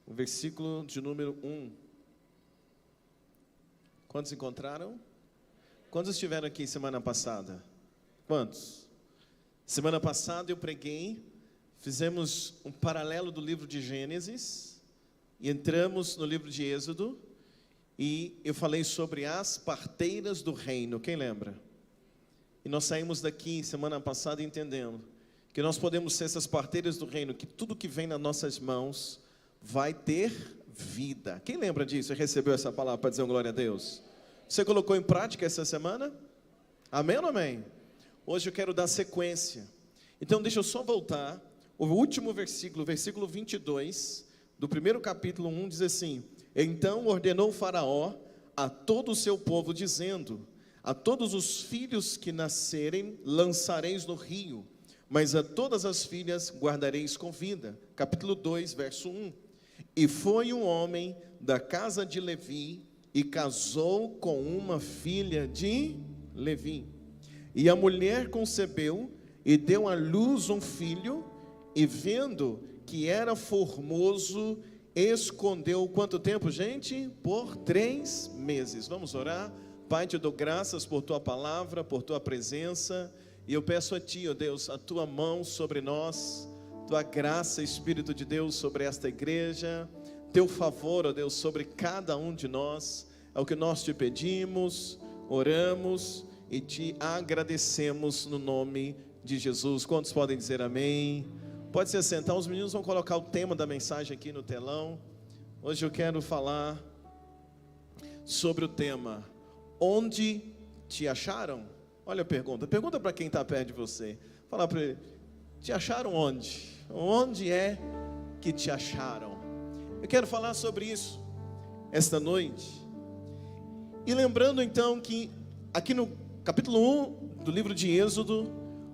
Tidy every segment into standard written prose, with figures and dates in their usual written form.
o versículo de número 1. Quantos encontraram? Quantos estiveram aqui semana passada? Quantos? Semana passada eu preguei, fizemos um paralelo do livro de Gênesis e entramos no livro de Êxodo e eu falei sobre as parteiras do reino. Quem lembra? E nós saímos daqui semana passada entendendo que nós podemos ser essas parteiras do reino, que tudo que vem nas nossas mãos vai ter vida. Quem lembra disso e recebeu essa palavra para dizer glória a Deus? Você colocou em prática essa semana? Amém ou não amém? Hoje eu quero dar sequência. Então deixa eu só voltar. O último versículo, versículo 22, do primeiro capítulo 1, diz assim: Então ordenou Faraó a todo o seu povo, dizendo: A todos os filhos que nascerem lançareis no rio, mas a todas as filhas guardareis com vida. Capítulo 2, verso 1. E foi um homem da casa de Levi, e casou com uma filha de Levi. E a mulher concebeu, e deu à luz um filho, e vendo que era formoso, escondeu, quanto tempo, gente? Por 3 meses. Vamos orar? Pai, te dou graças por tua palavra, por tua presença, e eu peço a ti, ó Deus, a tua mão sobre nós, tua graça, Espírito de Deus, sobre esta igreja, teu favor, ó Deus, sobre cada um de nós. É o que nós te pedimos, oramos e te agradecemos no nome de Jesus. Quantos podem dizer amém? Pode se assentar, os meninos vão colocar o tema da mensagem aqui no telão. Hoje eu quero falar sobre o tema: onde te acharam? Olha a pergunta para quem está perto de você. Fala para ele: te acharam onde? Onde é que te acharam? Eu quero falar sobre isso esta noite. E lembrando então que aqui no capítulo 1 do livro de Êxodo,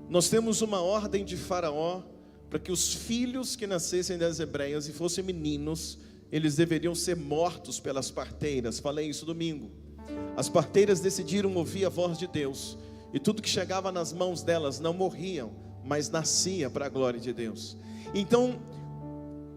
nós temos uma ordem de Faraó para que os filhos que nascessem das hebreias e fossem meninos, eles deveriam ser mortos pelas parteiras. Falei isso domingo. As parteiras decidiram ouvir a voz de Deus, e tudo que chegava nas mãos delas não morriam, mas nascia para a glória de Deus. Então,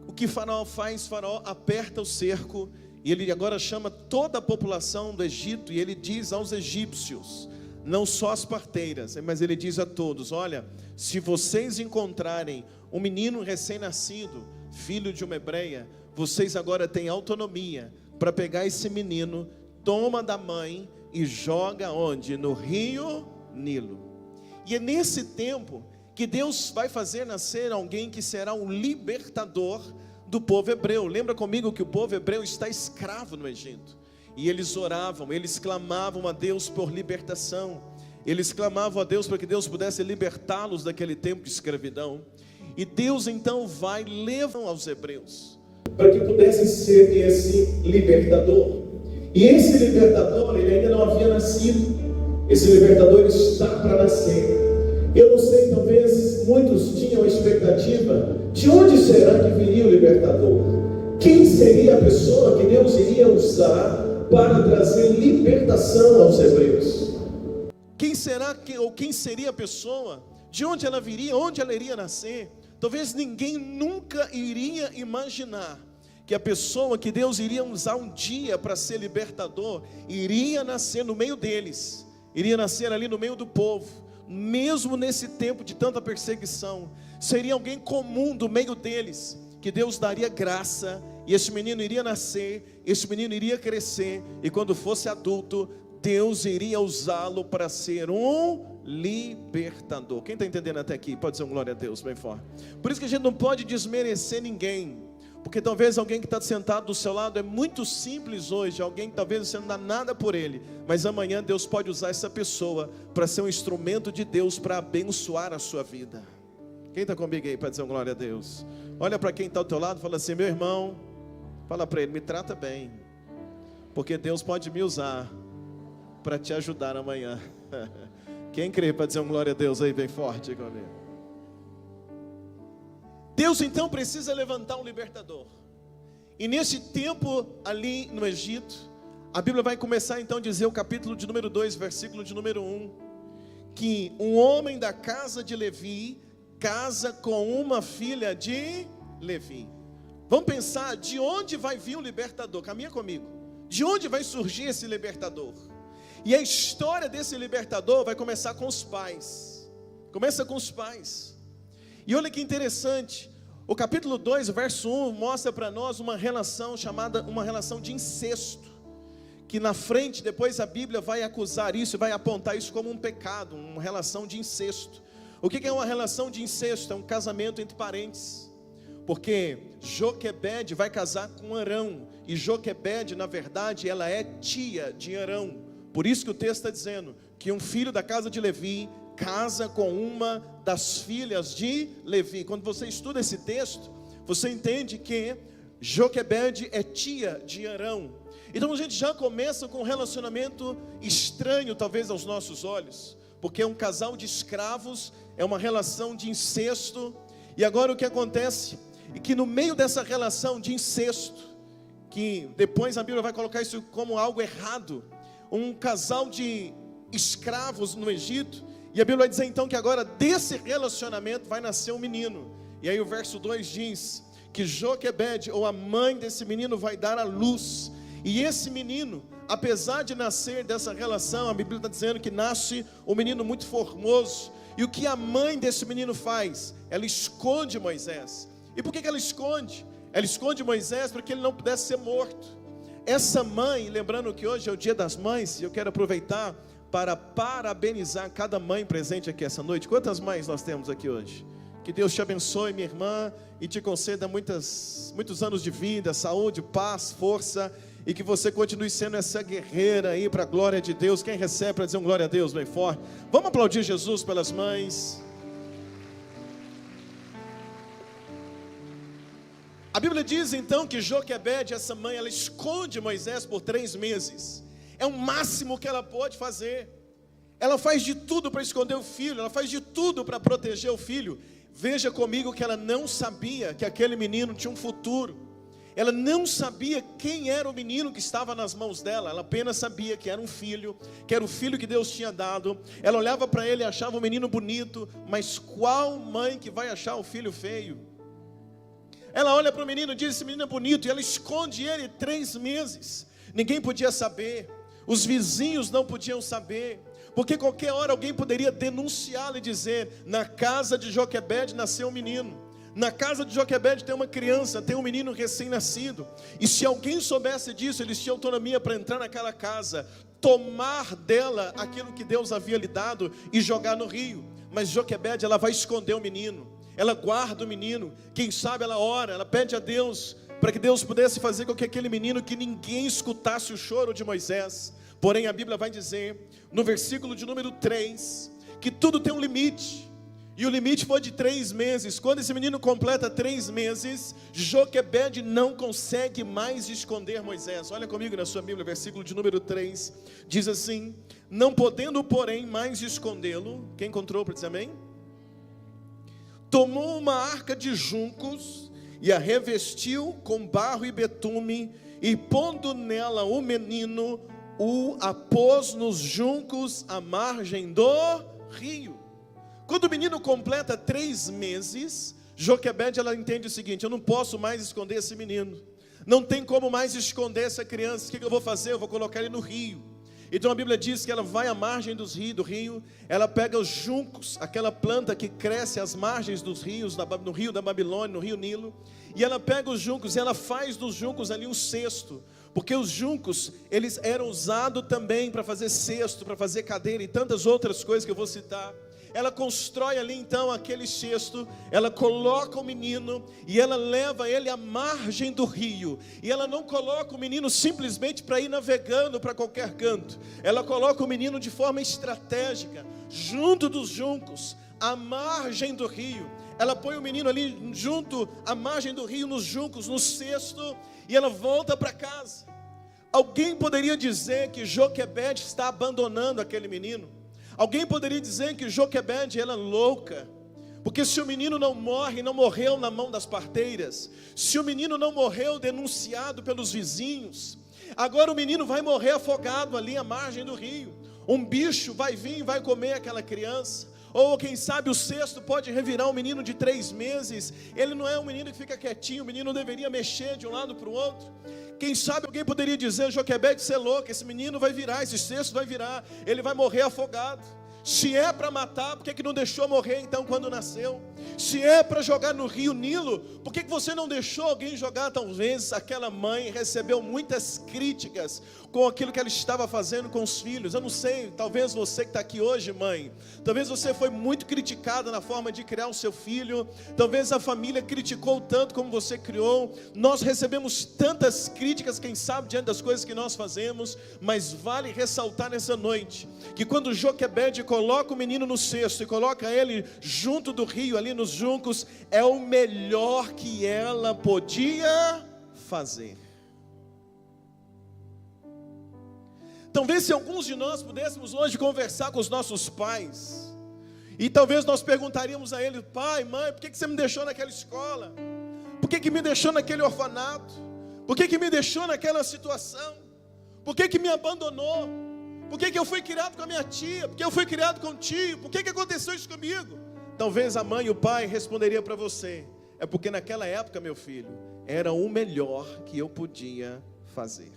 o que Faraó faz? Faraó aperta o cerco, e ele agora chama toda a população do Egito, e ele diz aos egípcios, não só as parteiras, mas ele diz a todos: olha, se vocês encontrarem um menino recém-nascido, filho de uma hebreia, vocês agora têm autonomia para pegar esse menino, toma da mãe e joga onde? No rio Nilo. E é nesse tempo que Deus vai fazer nascer alguém que será um libertador do povo hebreu. Lembra comigo que o povo hebreu está escravo no Egito, e eles oravam, eles clamavam a Deus por libertação, eles clamavam a Deus para que Deus pudesse libertá-los daquele tempo de escravidão. E Deus então vai levar aos hebreus para que pudesse ser esse libertador. E esse libertador, ele ainda não havia nascido. Esse libertador está para nascer. Eu não sei, talvez muitos tinham a expectativa: de onde será que viria o libertador? Quem seria a pessoa que Deus iria usar para trazer libertação aos hebreus? Quem será ou quem seria a pessoa? De onde ela viria? Onde ela iria nascer? Talvez ninguém nunca iria imaginar que a pessoa que Deus iria usar um dia para ser libertador iria nascer no meio deles, iria nascer ali no meio do povo, mesmo nesse tempo de tanta perseguição. Seria alguém comum do meio deles, que Deus daria graça, e esse menino iria nascer, esse menino iria crescer, e quando fosse adulto, Deus iria usá-lo para ser um libertador. Quem está entendendo até aqui? Pode dizer um glória a Deus bem forte. Por isso que a gente não pode desmerecer ninguém, porque talvez alguém que está sentado do seu lado é muito simples hoje, alguém que talvez você não dá nada por ele, mas amanhã Deus pode usar essa pessoa para ser um instrumento de Deus para abençoar a sua vida. Quem está comigo aí para dizer um glória a Deus? Olha para quem está ao teu lado e fala assim: meu irmão, fala para ele, me trata bem, porque Deus pode me usar para te ajudar amanhã. Quem crê para dizer um glória a Deus aí bem forte comigo? Deus então precisa levantar um libertador. E nesse tempo ali no Egito, a Bíblia vai começar então a dizer, o capítulo de número 2, versículo de número 1, que um homem da casa de Levi casa com uma filha de Levi. Vamos pensar de onde vai vir o libertador. Caminha comigo. De onde vai surgir esse libertador? E a história desse libertador vai começar com os pais. Começa com os pais. E olha que interessante. O capítulo 2, verso 1, mostra para nós uma relação chamada, uma relação de incesto. Que na frente, depois a Bíblia vai acusar isso, vai apontar isso como um pecado, uma relação de incesto. O que é uma relação de incesto? É um casamento entre parentes. Porque Joquebede vai casar com Arão. E Joquebede, na verdade, ela é tia de Arão. Por isso que o texto está dizendo que um filho da casa de Levi casa com uma das filhas de Levi. Quando você estuda esse texto, você entende que Joquebede é tia de Arão. Então a gente já começa com um relacionamento estranho, talvez aos nossos olhos, porque é um casal de escravos, é uma relação de incesto. E agora o que acontece é que no meio dessa relação de incesto, que depois a Bíblia vai colocar isso como algo errado, um casal de escravos no Egito, e a Bíblia vai dizer então que agora desse relacionamento vai nascer um menino. E aí o verso 2 diz que Joquebede, ou a mãe desse menino, vai dar à luz. E esse menino, apesar de nascer dessa relação, a Bíblia está dizendo que nasce um menino muito formoso. E o que a mãe desse menino faz? Ela esconde Moisés. E por que ela esconde? Ela esconde Moisés para que ele não pudesse ser morto. Essa mãe, lembrando que hoje é o dia das mães, eu quero aproveitar para parabenizar cada mãe presente aqui essa noite. Quantas mães nós temos aqui hoje? Que Deus te abençoe, minha irmã, e te conceda muitos anos de vida, saúde, paz, força, e que você continue sendo essa guerreira aí para a glória de Deus. Quem recebe para dizer um glória a Deus bem forte? Vamos aplaudir Jesus pelas mães. A Bíblia diz então que Joquebede, essa mãe, ela esconde Moisés por 3 meses. É o máximo que ela pode fazer. Ela faz de tudo para esconder o filho, ela faz de tudo para proteger o filho. Veja comigo que ela não sabia que aquele menino tinha um futuro. Ela não sabia quem era o menino que estava nas mãos dela. Ela apenas sabia que era um filho, que era o filho que Deus tinha dado. Ela olhava para ele e achava o menino bonito, mas qual mãe que vai achar o filho feio? Ela olha para o menino e diz: esse menino é bonito, e ela esconde ele 3 meses. Ninguém podia saber, os vizinhos não podiam saber, porque qualquer hora alguém poderia denunciá-lo e dizer: na casa de Joquebede nasceu um menino. Na casa de Joquebede tem uma criança, tem um menino recém-nascido. E se alguém soubesse disso, eles tinham autonomia para entrar naquela casa, tomar dela aquilo que Deus havia lhe dado e jogar no rio. Mas Joquebede, ela vai esconder o menino, ela guarda o menino. Quem sabe ela ora, ela pede a Deus para que Deus pudesse fazer com que aquele menino, que ninguém escutasse o choro de Moisés. Porém a Bíblia vai dizer, no versículo de número 3, que tudo tem um limite. E o limite foi de 3 meses. Quando esse menino completa 3 meses, Joquebede não consegue mais esconder Moisés. Olha comigo na sua Bíblia, versículo de número 3. Diz assim: não podendo, porém, mais escondê-lo. Quem encontrou para dizer amém? Tomou uma arca de juncos e a revestiu com barro e betume, e pondo nela o menino, o apôs nos juncos à margem do rio. Quando o menino completa 3 meses, Joquebede, ela entende o seguinte: eu não posso mais esconder esse menino, não tem como mais esconder essa criança. O que eu vou fazer? Eu vou colocar ele no rio. Então a Bíblia diz que ela vai à margem do rio, ela pega os juncos, aquela planta que cresce às margens dos rios, no rio da Babilônia, no rio Nilo, e ela pega os juncos e ela faz dos juncos ali um cesto, porque os juncos, eles eram usados também para fazer cesto, para fazer cadeira e tantas outras coisas que eu vou citar. Ela constrói ali então aquele cesto, ela coloca o menino e ela leva ele à margem do rio. E ela não coloca o menino simplesmente para ir navegando para qualquer canto. Ela coloca o menino de forma estratégica, junto dos juncos, à margem do rio. Ela põe o menino ali junto à margem do rio, nos juncos, no cesto, e ela volta para casa. Alguém poderia dizer que Joquebede está abandonando aquele menino. Alguém poderia dizer que Joquebede, ela é louca, porque se o menino não morre, não morreu na mão das parteiras, se o menino não morreu denunciado pelos vizinhos, agora o menino vai morrer afogado ali à margem do rio. Um bicho vai vir e vai comer aquela criança, Ou quem sabe o cesto pode revirar um menino de 3 meses. Ele não é um menino que fica quietinho, o menino não deveria mexer de um lado para o outro. Quem sabe alguém poderia dizer: Joquebede, você é louco, esse menino vai virar, esse cesto vai virar, ele vai morrer afogado. Se é para matar, por que não deixou morrer então quando nasceu? Se é para jogar no rio Nilo, por que você não deixou alguém jogar? Talvez aquela mãe recebeu muitas críticas com aquilo que ela estava fazendo com os filhos. Eu não sei, talvez você que está aqui hoje, mãe, talvez você foi muito criticada na forma de criar o seu filho. Talvez a família criticou tanto como você criou. Nós recebemos tantas críticas, quem sabe, diante das coisas que nós fazemos. Mas vale ressaltar nessa noite, que quando Joquebede coloca o menino no cesto e coloca ele junto do rio, ali nos juncos, é o melhor que ela podia fazer. Talvez se alguns de nós pudéssemos hoje conversar com os nossos pais, e talvez nós perguntaríamos a ele: pai, mãe, por que você me deixou naquela escola? Por que me deixou naquele orfanato? Por que me deixou naquela situação? Por que me abandonou? Por que eu fui criado com a minha tia? Por que eu fui criado com o tio? Por que aconteceu isso comigo? Talvez a mãe e o pai responderia para você: é porque naquela época, meu filho, era o melhor que eu podia fazer.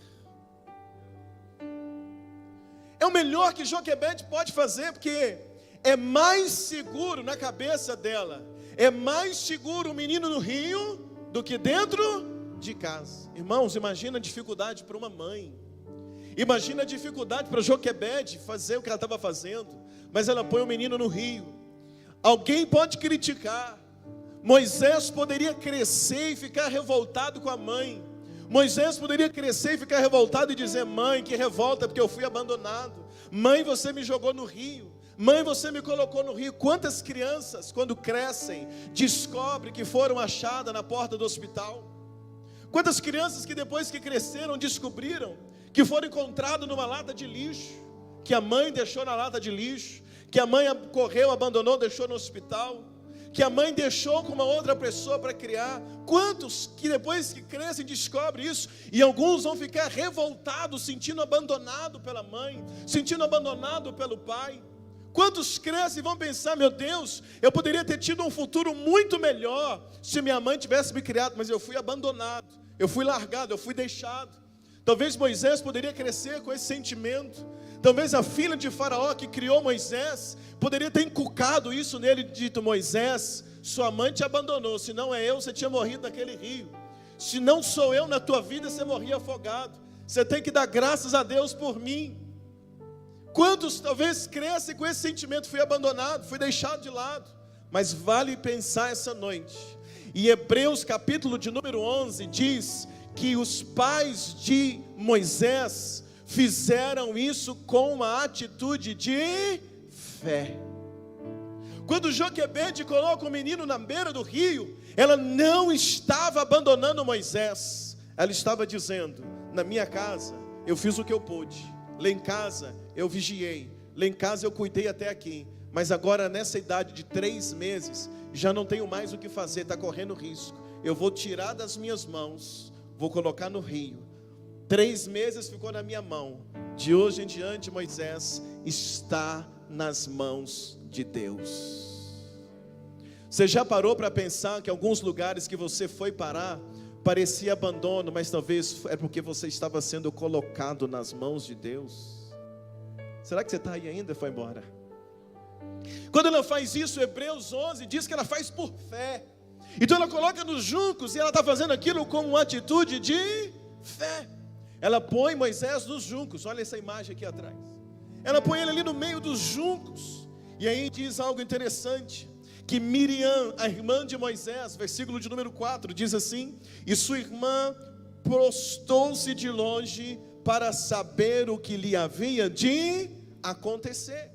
É o melhor que Joquebede pode fazer, porque é mais seguro na cabeça dela, é mais seguro o menino no rio do que dentro de casa. Irmãos, imagina a dificuldade para uma mãe. Imagina a dificuldade para Joquebede fazer o que ela estava fazendo, mas ela põe o menino no rio. Alguém pode criticar. Moisés poderia crescer e ficar revoltado com a mãe. Moisés poderia crescer e ficar revoltado e dizer: mãe, que revolta, porque eu fui abandonado. Mãe, você me jogou no rio. Mãe, você me colocou no rio. Quantas crianças, quando crescem, descobrem que foram achadas na porta do hospital? Quantas crianças que depois que cresceram, descobriram que foram encontrados numa lata de lixo, que a mãe deixou na lata de lixo, que a mãe correu, abandonou, deixou no hospital, que a mãe deixou com uma outra pessoa para criar? Quantos que depois que crescem descobrem isso, e alguns vão ficar revoltados, sentindo abandonado pela mãe, sentindo abandonado pelo pai? Quantos crescem e vão pensar: meu Deus, eu poderia ter tido um futuro muito melhor se minha mãe tivesse me criado, mas eu fui abandonado, eu fui largado, eu fui deixado. Talvez Moisés poderia crescer com esse sentimento. Talvez a filha de Faraó que criou Moisés poderia ter inculcado isso nele, dito: Moisés, sua mãe te abandonou, se não é eu, você tinha morrido naquele rio. Se não sou eu na tua vida, você morria afogado. Você tem que dar graças a Deus por mim. Quantos talvez crescem com esse sentimento: fui abandonado, fui deixado de lado? Mas vale pensar essa noite. E Hebreus capítulo de número 11 diz que os pais de Moisés fizeram isso com uma atitude de fé. Quando Joquebede coloca o menino na beira do rio, ela não estava abandonando Moisés. Ela estava dizendo: na minha casa eu fiz o que eu pude, lá em casa eu vigiei, lá em casa eu cuidei até aqui, mas agora nessa idade de 3 meses, já não tenho mais o que fazer, está correndo risco. Eu vou tirar das minhas mãos, vou colocar no rio. 3 meses ficou na minha mão. De hoje em diante, Moisés está nas mãos de Deus. Você já parou para pensar que alguns lugares que você foi parar parecia abandono, mas talvez é porque você estava sendo colocado nas mãos de Deus? Será que você está aí ainda ou foi embora? Quando ela faz isso, Hebreus 11 diz que ela faz por fé. Então ela coloca nos juncos e ela está fazendo aquilo com uma atitude de fé. Ela põe Moisés nos juncos. Olha essa imagem aqui atrás. Ela põe ele ali no meio dos juncos. E aí diz algo interessante, que Miriam, a irmã de Moisés, versículo de número 4, diz assim: e sua irmã prostou-se de longe para saber o que lhe havia de acontecer.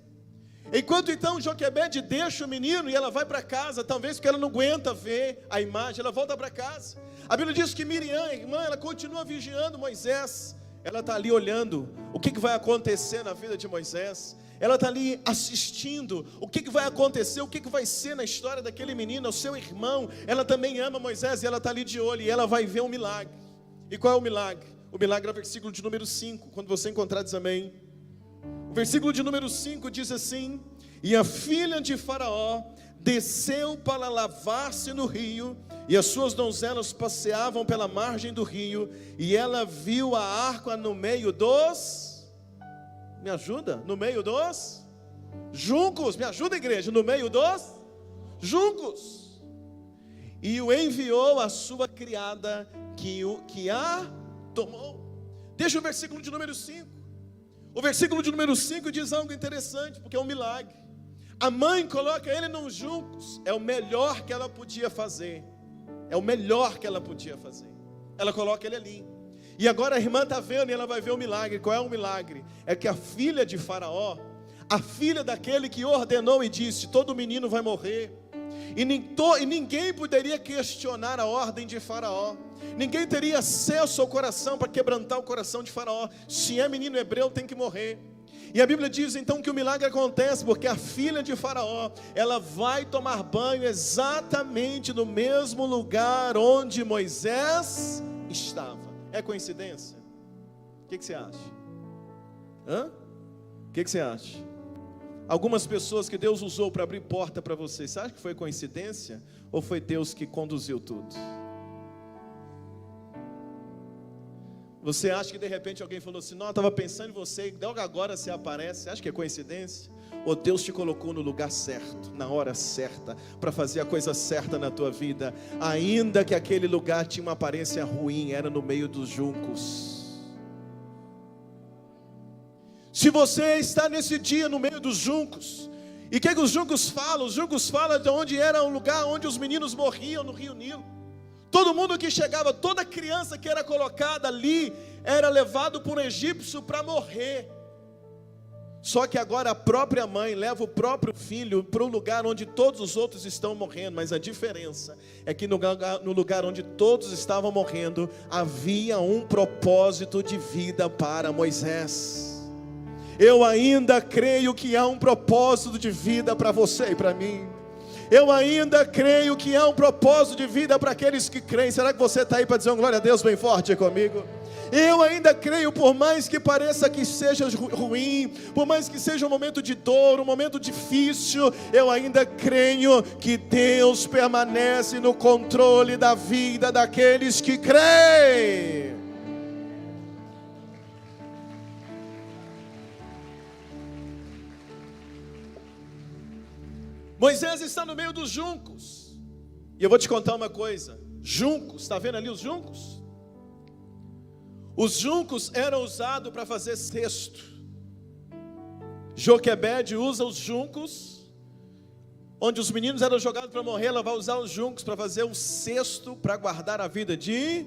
Enquanto então Joquebede deixa o menino e ela vai para casa, talvez porque ela não aguenta ver a imagem, ela volta para casa. A Bíblia diz que Miriam, a irmã, ela continua vigiando Moisés. Ela está ali olhando o que vai acontecer na vida de Moisés. Ela está ali assistindo o que vai acontecer, o que vai ser na história daquele menino, o seu irmão. Ela também ama Moisés e ela está ali de olho e ela vai ver um milagre. E qual é o milagre? O milagre é o versículo de número 5. Quando você encontrar, diz amém. Versículo de número 5 diz assim: e a filha de Faraó desceu para lavar-se no rio, e as suas donzelas passeavam pela margem do rio, e ela viu a arca no meio dos... Me ajuda? No meio dos juncos. Me ajuda, igreja? No meio dos juncos. E o enviou a sua criada, que a tomou. Deixa o versículo de número 5. O versículo de número 5 diz algo interessante, porque é um milagre. A mãe coloca ele nos juncos. É o melhor que ela podia fazer. É o melhor que ela podia fazer. Ela coloca ele ali. E agora a irmã está vendo e ela vai ver o milagre. Qual é o milagre? É que a filha de Faraó, a filha daquele que ordenou e disse: todo menino vai morrer. E ninguém poderia questionar a ordem de Faraó. Ninguém teria acesso ao coração para quebrantar o coração de Faraó. Se é menino hebreu, tem que morrer. E a Bíblia diz então que o milagre acontece porque a filha de Faraó, ela vai tomar banho exatamente no mesmo lugar onde Moisés estava. É coincidência? O que você acha? O que você acha? Algumas pessoas que Deus usou para abrir porta para você, você acha que foi coincidência? Ou foi Deus que conduziu tudo? Você acha que de repente alguém falou assim: não, eu estava pensando em você, e logo agora você aparece? Você acha que é coincidência? Ou Deus te colocou no lugar certo, na hora certa, para fazer a coisa certa na tua vida, ainda que aquele lugar tinha uma aparência ruim, era no meio dos juncos. Se você está nesse dia no meio dos juncos, e o que os juncos falam? Os juncos falam de onde era um lugar onde os meninos morriam no rio Nilo. Todo mundo que chegava, toda criança que era colocada ali, era levado por um egípcio para morrer. Só que agora a própria mãe leva o próprio filho para um lugar onde todos os outros estão morrendo. Mas a diferença é que no lugar onde todos estavam morrendo, havia um propósito de vida para Moisés. Eu ainda creio que há um propósito de vida para você e para mim. Eu ainda creio que há um propósito de vida para aqueles que creem. Será que você está aí para dizer uma glória a Deus bem forte comigo? Eu ainda creio, por mais que pareça que seja ruim, por mais que seja um momento de dor, um momento difícil, eu ainda creio que Deus permanece no controle da vida daqueles que creem. Moisés está no meio dos juncos. E eu vou te contar uma coisa. Juncos, está vendo ali os juncos? Os juncos eram usados para fazer cesto. Joquebede usa os juncos, onde os meninos eram jogados para morrer. Ela vai usar os juncos para fazer um cesto para guardar a vida de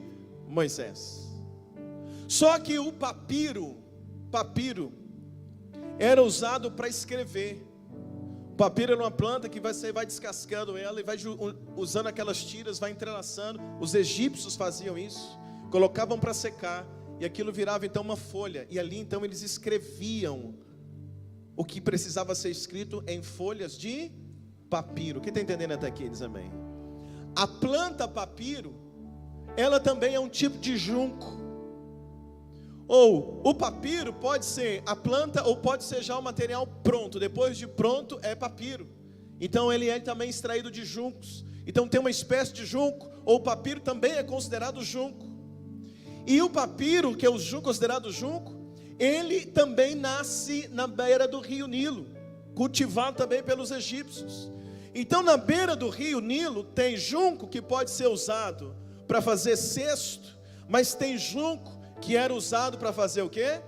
Moisés. Só que o papiro era usado para escrever. O papiro era uma planta que você vai descascando ela e vai usando aquelas tiras, vai entrelaçando. Os egípcios faziam isso, colocavam para secar, e aquilo virava então uma folha. E ali então eles escreviam o que precisava ser escrito em folhas de papiro. Quem está entendendo até aqui, diz amém. A planta papiro, ela também é um tipo de junco. Ou o papiro pode ser a planta, ou pode ser já o material pronto. Depois de pronto é papiro. Então ele é também extraído de juncos. Então tem uma espécie de junco, ou o papiro também é considerado junco. E o papiro, que é o junco, considerado junco, ele também nasce na beira do rio Nilo, cultivado também pelos egípcios. Então na beira do rio Nilo tem junco que pode ser usado para fazer cesto, mas tem junco que era usado para fazer o quê?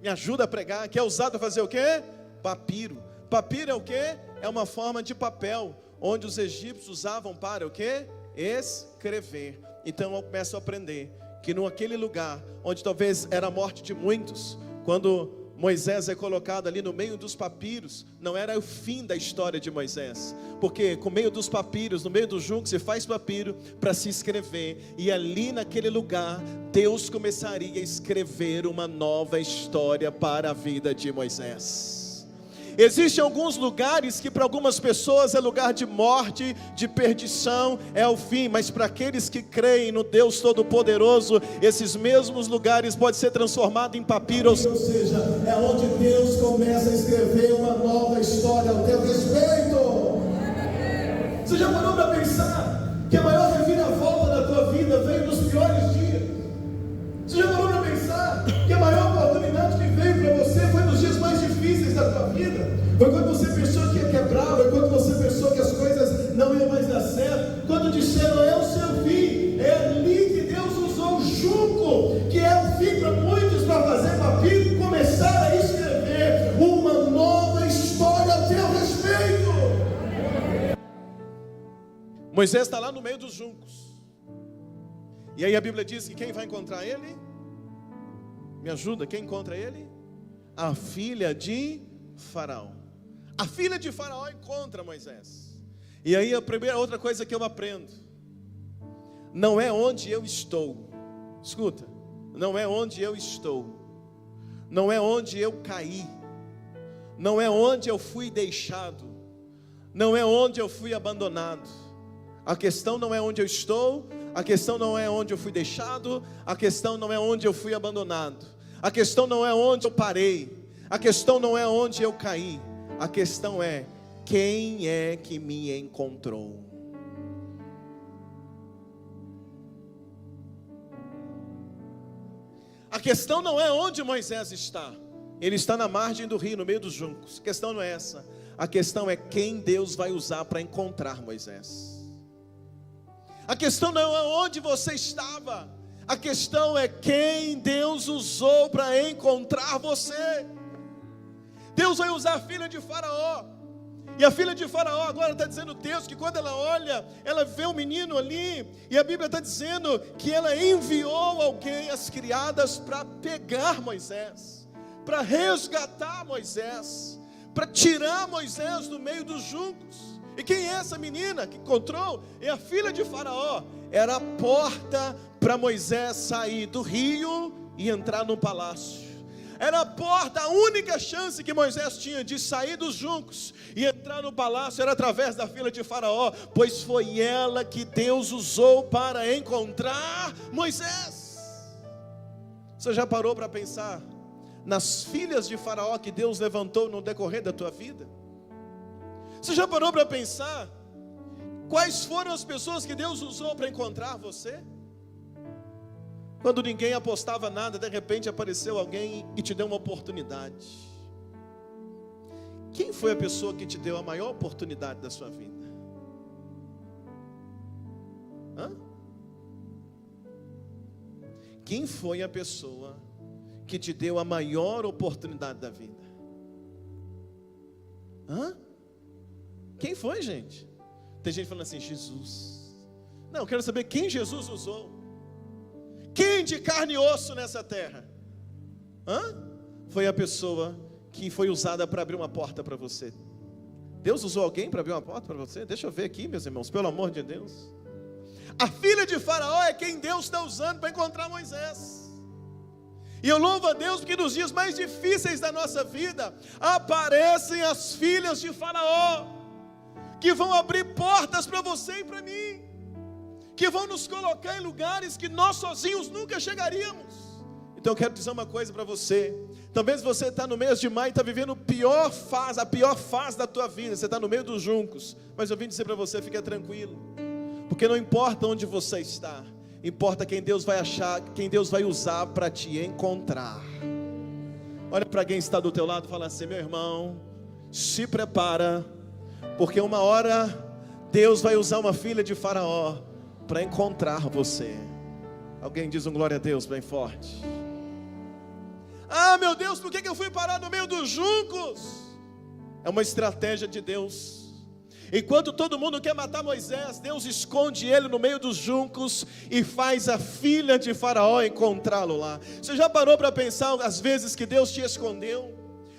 Me ajuda a pregar. Que é usado para fazer o quê? Papiro. Papiro é o quê? É uma forma de papel, onde os egípcios usavam para o quê? Escrever. Então eu começo a aprender que naquele lugar, onde talvez era a morte de muitos, quando Moisés é colocado ali no meio dos papiros, não era o fim da história de Moisés, porque com meio dos papiros, no meio do junco, se faz papiro para se escrever, e ali naquele lugar, Deus começaria a escrever uma nova história para a vida de Moisés. Existem alguns lugares que para algumas pessoas é lugar de morte, de perdição, é o fim. Mas para aqueles que creem no Deus Todo-Poderoso, esses mesmos lugares podem ser transformados em papiro. Ou seja, é onde Deus começa a escrever uma nova história ao teu respeito. Você já parou para pensar que a maior reviravolta da tua vida veio nos piores dias? Você já parou para pensar que a maior oportunidade que veio para você foi nos dias mais difíceis da tua vida? Foi quando você pensou que ia quebrar, foi quando você pensou que as coisas não iam mais dar certo, quando disseram é o seu fim. É ali que Deus usou o junco, que é o fim para muitos, para fazer papiro e começar a escrever uma nova história ao teu respeito. Moisés está lá no meio dos juncos, e aí a Bíblia diz que quem vai encontrar ele? Me ajuda, quem encontra ele? A filha de Faraó. A filha de Faraó encontra Moisés. E aí a primeira outra coisa que eu aprendo: não é onde eu estou. Escuta, não é onde eu estou, não é onde eu caí, não é onde eu fui deixado, não é onde eu fui abandonado. A questão não é onde eu estou, a questão não é onde eu fui deixado, a questão não é onde eu fui abandonado, a questão não é onde eu parei, a questão não é onde eu caí, a questão é quem é que me encontrou. A questão não é onde Moisés está, ele está na margem do rio, no meio dos juncos. A questão não é essa, a questão é quem Deus vai usar para encontrar Moisés. A questão não é onde você estava, a questão é quem Deus usou para encontrar você. Deus vai usar a filha de Faraó, e a filha de Faraó agora está dizendo o texto que quando ela olha, ela vê um menino ali, e a Bíblia está dizendo que ela enviou alguém, as criadas, para pegar Moisés, para resgatar Moisés, para tirar Moisés do meio dos juncos. E quem é essa menina que encontrou? É a filha de Faraó. Era a porta para Moisés sair do rio e entrar no palácio. Era a porta, a única chance que Moisés tinha de sair dos juncos e entrar no palácio era através da filha de Faraó, pois foi ela que Deus usou para encontrar Moisés. Você já parou para pensar nas filhas de Faraó que Deus levantou no decorrer da tua vida? Você já parou para pensar quais foram as pessoas que Deus usou para encontrar você? Quando ninguém apostava nada, de repente apareceu alguém e te deu uma oportunidade. Quem foi a pessoa que te deu a maior oportunidade da sua vida? Hã? Quem foi a pessoa que te deu a maior oportunidade da vida? Hã? Quem foi, gente? Tem gente falando assim, Jesus. Não, eu quero saber quem Jesus usou. Quem de carne e osso nessa terra? Foi a pessoa que foi usada para abrir uma porta para você. Deus usou alguém para abrir uma porta para você? Deixa eu ver aqui, meus irmãos, pelo amor de Deus. A filha de Faraó é quem Deus está usando para encontrar Moisés. E eu louvo a Deus porque nos dias mais difíceis da nossa vida aparecem as filhas de Faraó, que vão abrir portas para você e para mim, que vão nos colocar em lugares que nós sozinhos nunca chegaríamos. Então eu quero dizer uma coisa para você. Talvez você está no mês de maio e está vivendo a pior fase da tua vida. Você está no meio dos juncos. Mas eu vim dizer para você, fica tranquilo, porque não importa onde você está, importa quem Deus vai achar, quem Deus vai usar para te encontrar. Olha para quem está do teu lado e fala assim, meu irmão, se prepara, porque uma hora Deus vai usar uma filha de Faraó para encontrar você. Alguém diz um glória a Deus bem forte. Ah, meu Deus, por que eu fui parar no meio dos juncos? É uma estratégia de Deus. Enquanto todo mundo quer matar Moisés, Deus esconde ele no meio dos juncos e faz a filha de Faraó encontrá-lo lá. Você já parou para pensar as vezes que Deus te escondeu?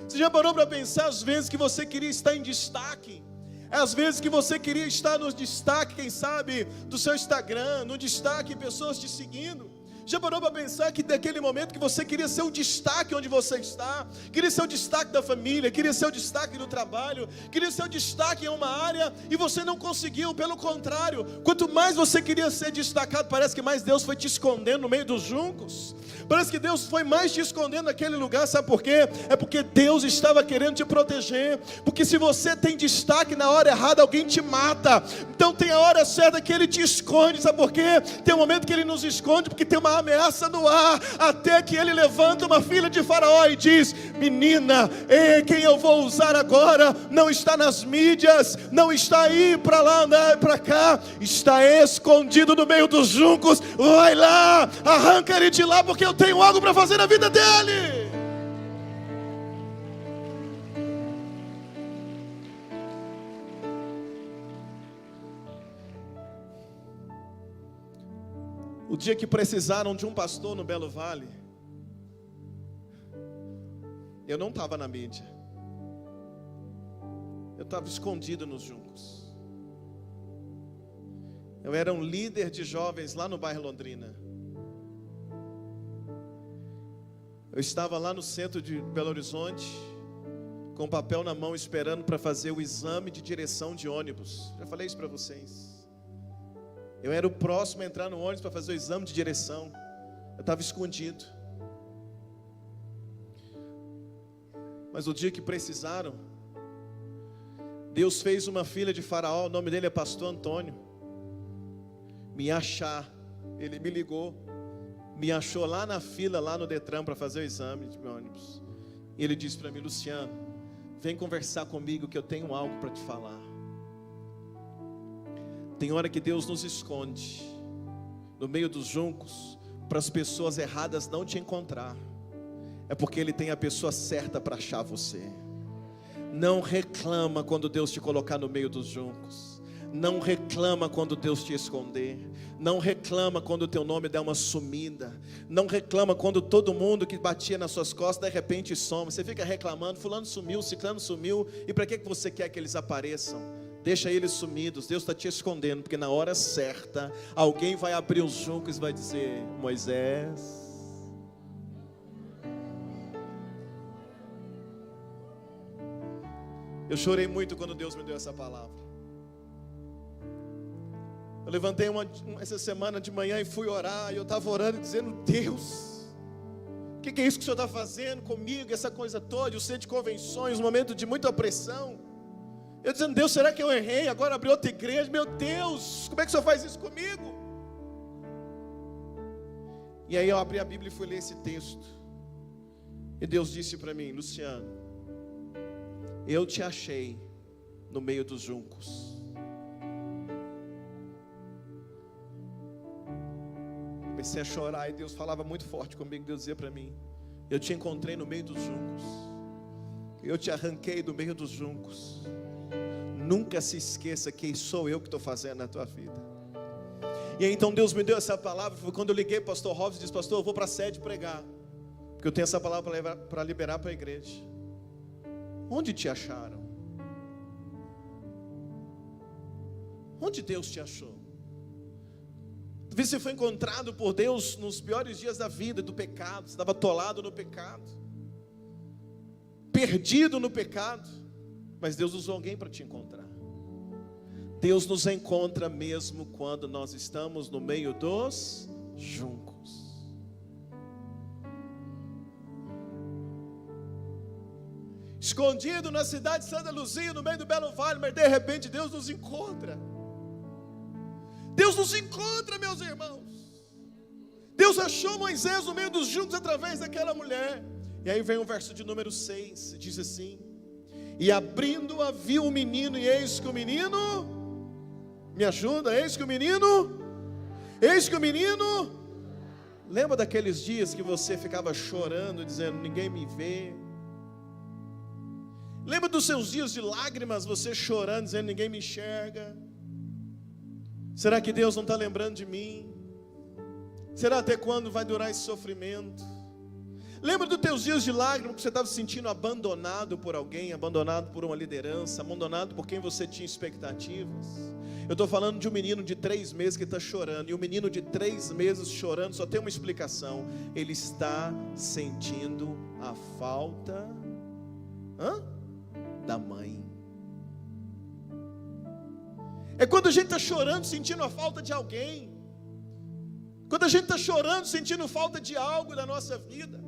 Você já parou para pensar as vezes que você queria estar em destaque? Às vezes que você queria estar no destaque, quem sabe, do seu Instagram, no destaque, pessoas te seguindo. Já parou para pensar que daquele momento que você queria ser o destaque onde você está, queria ser o destaque da família, queria ser o destaque do trabalho, queria ser o destaque em uma área, e você não conseguiu? Pelo contrário, quanto mais você queria ser destacado, parece que mais Deus foi te escondendo no meio dos juncos. Parece que Deus foi mais te escondendo naquele lugar. Sabe por quê? É porque Deus estava querendo te proteger. Porque se você tem destaque na hora errada, alguém te mata. Então tem a hora certa que Ele te esconde. Sabe por quê? Tem um momento que Ele nos esconde porque tem uma ameaça no ar, até que Ele levanta uma filha de Faraó e diz: menina, quem eu vou usar agora não está nas mídias, não está aí para lá, para cá, está escondido no meio dos juncos. Vai lá, arranca ele de lá, porque eu tenho algo para fazer na vida dele. O dia que precisaram de um pastor no Belo Vale, eu não estava na mídia, eu estava escondido nos juncos. Eu era um líder de jovens lá no bairro Londrina. Eu estava lá no centro de Belo Horizonte, com papel na mão, esperando para fazer o exame de direção de ônibus. Já falei isso para vocês. Eu era o próximo a entrar no ônibus para fazer o exame de direção. Eu estava escondido. Mas o dia que precisaram, Deus fez uma filha de Faraó, o nome dele é Pastor Antônio, me achar. Ele me ligou, me achou lá na fila, lá no Detran, para fazer o exame de ônibus. E ele disse para mim: Luciano, vem conversar comigo que eu tenho algo para te falar. Tem hora que Deus nos esconde no meio dos juncos, para as pessoas erradas não te encontrar. É porque Ele tem a pessoa certa para achar você. Não reclama quando Deus te colocar no meio dos juncos. Não reclama quando Deus te esconder. Não reclama quando o teu nome der uma sumida. Não reclama quando todo mundo que batia nas suas costas de repente some. Você fica reclamando: fulano sumiu, ciclano sumiu. E para que você quer que eles apareçam? Deixa eles sumidos. Deus está te escondendo, porque na hora certa alguém vai abrir os juncos e vai dizer: Moisés. Eu chorei muito quando Deus me deu essa palavra. Eu levantei essa semana de manhã e fui orar. E eu estava orando e dizendo: Deus, o que é isso que o Senhor está fazendo comigo? Essa coisa toda, o centro de convenções, um momento de muita pressão. Eu dizendo: Deus, será que eu errei? Agora abri outra igreja. Meu Deus, como é que o Senhor faz isso comigo? E aí eu abri a Bíblia e fui ler esse texto. E Deus disse para mim: Luciano, eu te achei no meio dos juncos. Comecei a chorar e Deus falava muito forte comigo. Deus dizia para mim: eu te encontrei no meio dos juncos. Eu te arranquei do meio dos juncos. Nunca se esqueça que sou eu que estou fazendo na tua vida. E aí então Deus me deu essa palavra. Foi quando eu liguei para o pastor Robson e disse: pastor, eu vou para a sede pregar, porque eu tenho essa palavra para liberar para a igreja. Onde te acharam? Onde Deus te achou? Talvez você foi encontrado por Deus nos piores dias da vida, do pecado. Você estava atolado no pecado, perdido no pecado, mas Deus usou alguém para te encontrar. Deus nos encontra mesmo quando nós estamos no meio dos juncos. Escondido na cidade de Santa Luzia, no meio do Belo Vale, mas de repente Deus nos encontra. Deus nos encontra, meus irmãos. Deus achou Moisés no meio dos juncos através daquela mulher. E aí vem o verso de número 6, diz assim: e abrindo-a viu o menino, e eis que o menino, me ajuda, eis que o menino, lembra daqueles dias que você ficava chorando, dizendo: ninguém me vê? Lembra dos seus dias de lágrimas, você chorando, dizendo: ninguém me enxerga? Será que Deus não está lembrando de mim? Será até quando vai durar esse sofrimento? Lembra dos teus dias de lágrimas, que você estava se sentindo abandonado por alguém, abandonado por uma liderança, abandonado por quem você tinha expectativas? Eu estou falando de um menino de 3 meses que está chorando. E o menino de 3 meses chorando só tem uma explicação: ele está sentindo a falta da mãe. É quando a gente está chorando, sentindo a falta de alguém. Quando a gente está chorando, sentindo falta de algo na nossa vida.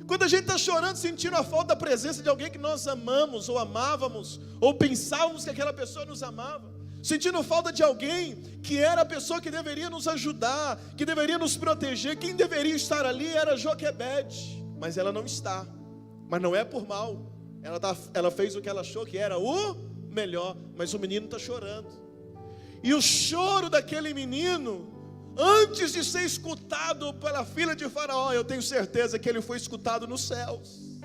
Quando a gente está chorando, sentindo a falta da presença de alguém que nós amamos, ou amávamos, ou pensávamos que aquela pessoa nos amava. Sentindo falta de alguém que era a pessoa que deveria nos ajudar, que deveria nos proteger. Quem deveria estar ali era Joquebede, mas ela não está. Mas não é por mal. Ela fez o que ela achou que era o melhor, mas o menino está chorando. E o choro daquele menino, antes de ser escutado pela filha de Faraó, eu tenho certeza que ele foi escutado nos céus.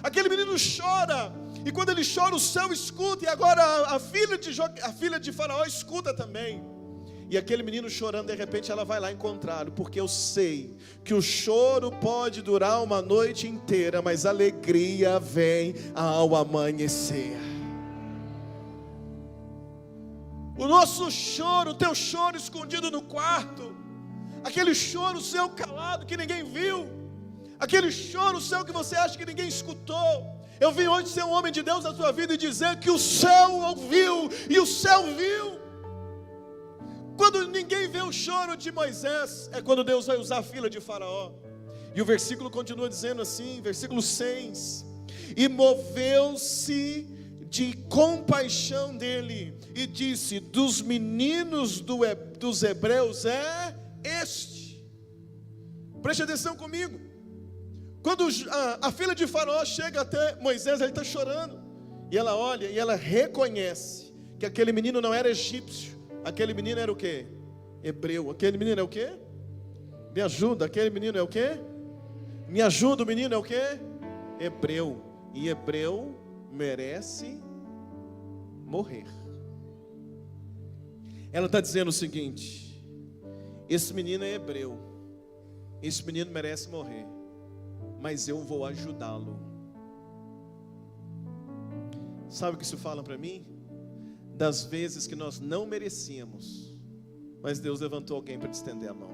Aquele menino chora, e quando ele chora, o céu escuta, e agora a filha de Faraó escuta também. E aquele menino chorando, de repente ela vai lá encontrá-lo, porque eu sei que o choro pode durar uma noite inteira, mas a alegria vem ao amanhecer. O nosso choro, o teu choro escondido no quarto, aquele choro seu calado que ninguém viu, aquele choro seu que você acha que ninguém escutou. Eu vim hoje ser um homem de Deus na sua vida e dizer que o céu ouviu e o céu viu. Quando ninguém vê o choro de Moisés, é quando Deus vai usar a filha de Faraó. E o versículo continua dizendo assim, versículo 6: e moveu-se de compaixão dele, e disse: dos meninos dos hebreus é este. Preste atenção comigo. Quando a filha de Faraó chega até Moisés, ele está chorando, e ela olha e ela reconhece que aquele menino não era egípcio, aquele menino era o quê? Hebreu. Aquele menino é o quê? Me ajuda, aquele menino é o quê? Me ajuda, o menino é o quê? Hebreu. E hebreu merece morrer. Ela está dizendo o seguinte: esse menino é hebreu, esse menino merece morrer, mas eu vou ajudá-lo. Sabe o que isso fala para mim? Das vezes que nós não merecíamos, mas Deus levantou alguém para te estender a mão.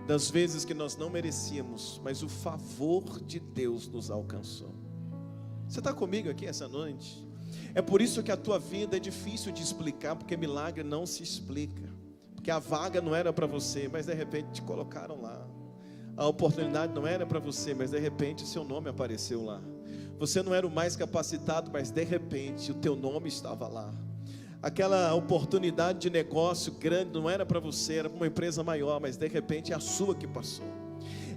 Das vezes que nós não merecíamos, mas o favor de Deus nos alcançou. Você está comigo aqui essa noite? É por isso que a tua vida é difícil de explicar, porque milagre não se explica. Porque a vaga não era para você, mas de repente te colocaram lá. A oportunidade não era para você, mas de repente seu nome apareceu lá. Você não era o mais capacitado, mas de repente o teu nome estava lá. Aquela oportunidade de negócio grande não era para você, era para uma empresa maior, mas de repente é a sua que passou.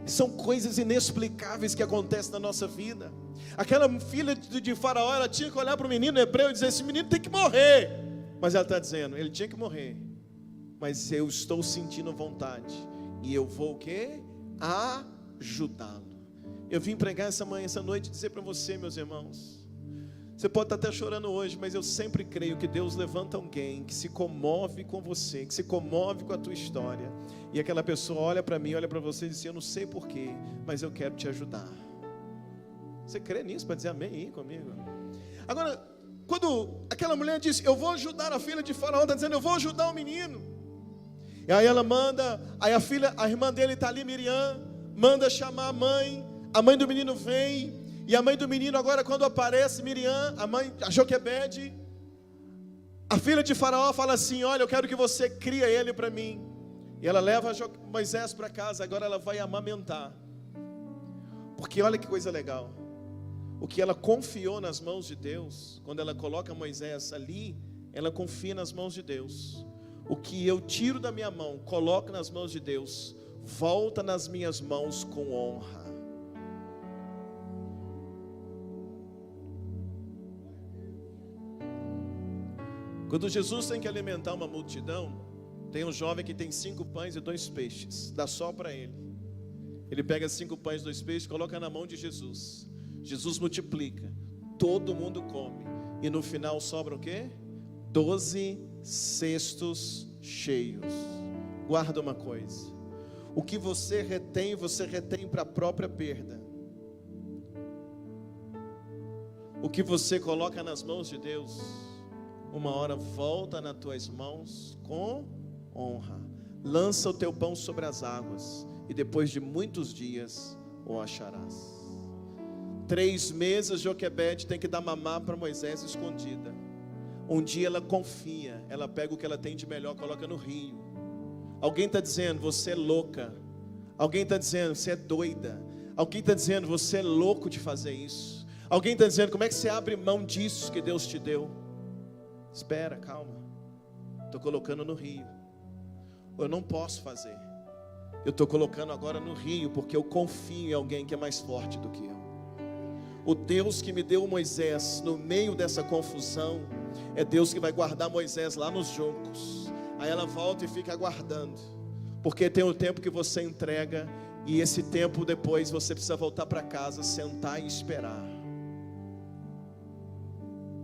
São coisas inexplicáveis que acontecem na nossa vida. Aquela filha de Faraó, ela tinha que olhar para o menino hebreu e dizer: esse menino tem que morrer. Mas ela está dizendo: ele tinha que morrer, mas eu estou sentindo vontade, e eu vou o quê? Ajudá-lo. Eu vim pregar essa noite e dizer para você, meus irmãos, você pode estar até chorando hoje, mas eu sempre creio que Deus levanta alguém que se comove com você, que se comove com a tua história, e aquela pessoa olha para mim, olha para você e diz assim: eu não sei porquê, mas eu quero te ajudar. Você crê nisso para dizer amém aí comigo? Agora, quando aquela mulher disse: eu vou ajudar a filha de Faraó, está dizendo: eu vou ajudar o menino. E aí ela manda, aí a irmã dele está ali, Miriam, manda chamar a mãe do menino vem, e a mãe do menino agora, quando aparece Miriam, a Joquebede, a filha de Faraó fala assim: olha, eu quero que você cria ele para mim. E ela leva Moisés para casa, agora ela vai amamentar. Porque olha que coisa legal, o que ela confiou nas mãos de Deus, quando ela coloca Moisés ali, ela confia nas mãos de Deus. O que eu tiro da minha mão, coloco nas mãos de Deus, volta nas minhas mãos com honra. Quando Jesus tem que alimentar uma multidão, tem um jovem que tem 5 pães e 2 peixes, dá só para ele. Ele pega 5 pães e 2 peixes, coloca na mão de Jesus. Jesus multiplica, todo mundo come, e no final sobra o quê? 12 cestos cheios. Guarda uma coisa: o que você retém para a própria perda. O que você coloca nas mãos de Deus, uma hora volta nas tuas mãos com honra. Lança o teu pão sobre as águas, e depois de muitos dias o acharás. 3 meses Joquebede tem que dar mamar para Moisés escondida. Um dia ela confia, ela pega o que ela tem de melhor, coloca no rio. Alguém está dizendo, você é louca. Alguém está dizendo, você é doida. Alguém está dizendo, você é louco de fazer isso. Alguém está dizendo, como é que você abre mão disso que Deus te deu? Espera, calma. Estou colocando no rio. Eu não posso fazer. Eu estou colocando agora no rio, porque eu confio em alguém que é mais forte do que eu. O Deus que me deu Moisés no meio dessa confusão é Deus que vai guardar Moisés lá nos juncos. Aí ela volta e fica aguardando, porque tem o tempo que você entrega, e esse tempo depois você precisa voltar para casa, sentar e esperar.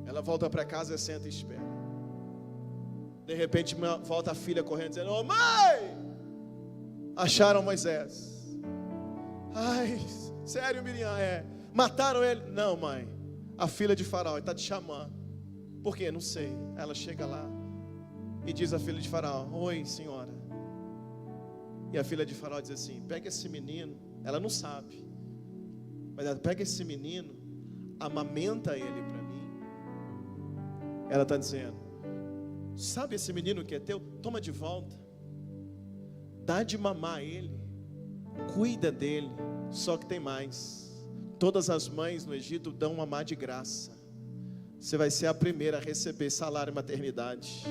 Ela volta para casa, senta e espera. De repente volta a filha correndo dizendo, ô mãe, acharam Moisés. Ai, sério, Miriam? Mataram ele? Não, mãe, a filha de Faraó está te chamando. Por quê? Não sei. Ela chega lá e diz à filha de Faraó, oi senhora. E a filha de Faraó diz assim, pega esse menino. Ela não sabe, mas ela pega esse menino, amamenta ele para mim. Ela está dizendo, sabe esse menino que é teu? Toma de volta, dá de mamar ele, cuida dele. Só que tem mais, todas as mães no Egito dão mamar de graça. Você vai ser a primeira a receber salário maternidade.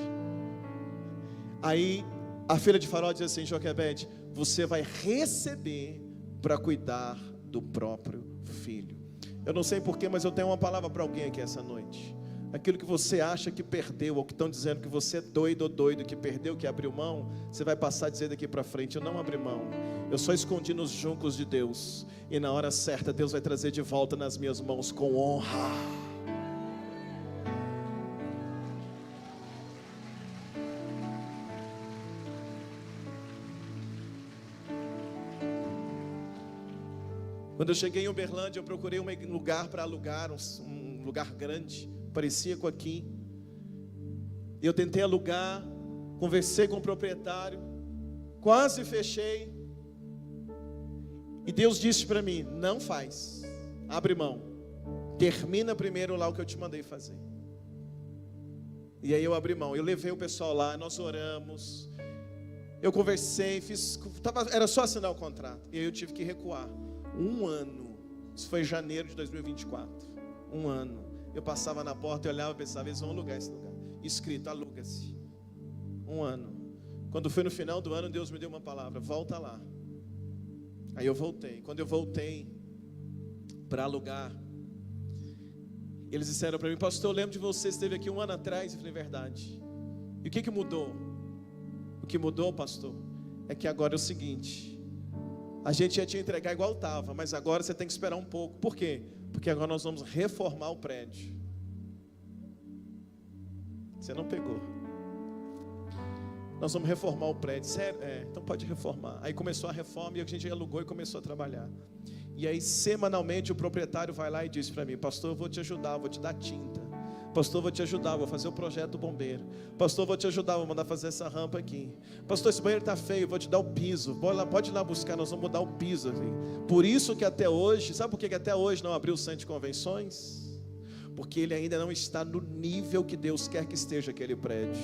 Aí a filha de Faraó diz assim, Joquebede, você vai receber para cuidar do próprio filho. Eu não sei porquê, mas eu tenho uma palavra para alguém aqui essa noite. Aquilo que você acha que perdeu, ou que estão dizendo que você é doido ou doido, que perdeu, que abriu mão, você vai passar a dizer daqui para frente, eu não abri mão, eu só escondi nos juncos de Deus, e na hora certa Deus vai trazer de volta nas minhas mãos com honra. Quando eu cheguei em Uberlândia, eu procurei um lugar para alugar, um lugar grande, parecia com aqui. E eu tentei alugar, conversei com o proprietário, quase fechei. E Deus disse para mim, não faz, abre mão, termina primeiro lá o que eu te mandei fazer. E aí eu abri mão, eu levei o pessoal lá, nós oramos, eu conversei, era só assinar o contrato. E aí eu tive que recuar. 1 ano, isso foi em janeiro de 2024, 1 ano, eu passava na porta e olhava e pensava, eles vão alugar esse lugar, escrito, aluga-se, 1 ano, quando foi no final do ano, Deus me deu uma palavra, volta lá. Aí eu voltei, quando eu voltei para alugar, eles disseram para mim, pastor, eu lembro de você esteve aqui 1 ano atrás. Eu falei, verdade. E o que mudou? O que mudou, pastor, é que agora é o seguinte, a gente ia te entregar igual estava, mas agora você tem que esperar um pouco. Por quê? Porque agora nós vamos reformar o prédio. Você não pegou. Nós vamos reformar o prédio. Sério? Então pode reformar. Aí começou a reforma e a gente alugou e começou a trabalhar. E aí semanalmente o proprietário vai lá e diz para mim, pastor, eu vou te ajudar, vou te dar tinta. Pastor, vou te ajudar, vou fazer o projeto do bombeiro. Pastor, vou te ajudar, vou mandar fazer essa rampa aqui. Pastor, esse banheiro está feio, vou te dar o piso. Pode ir lá buscar, nós vamos mudar o piso aqui. Por isso que até hoje, sabe por que até hoje não abriu o centro de convenções? Porque ele ainda não está no nível que Deus quer que esteja aquele prédio.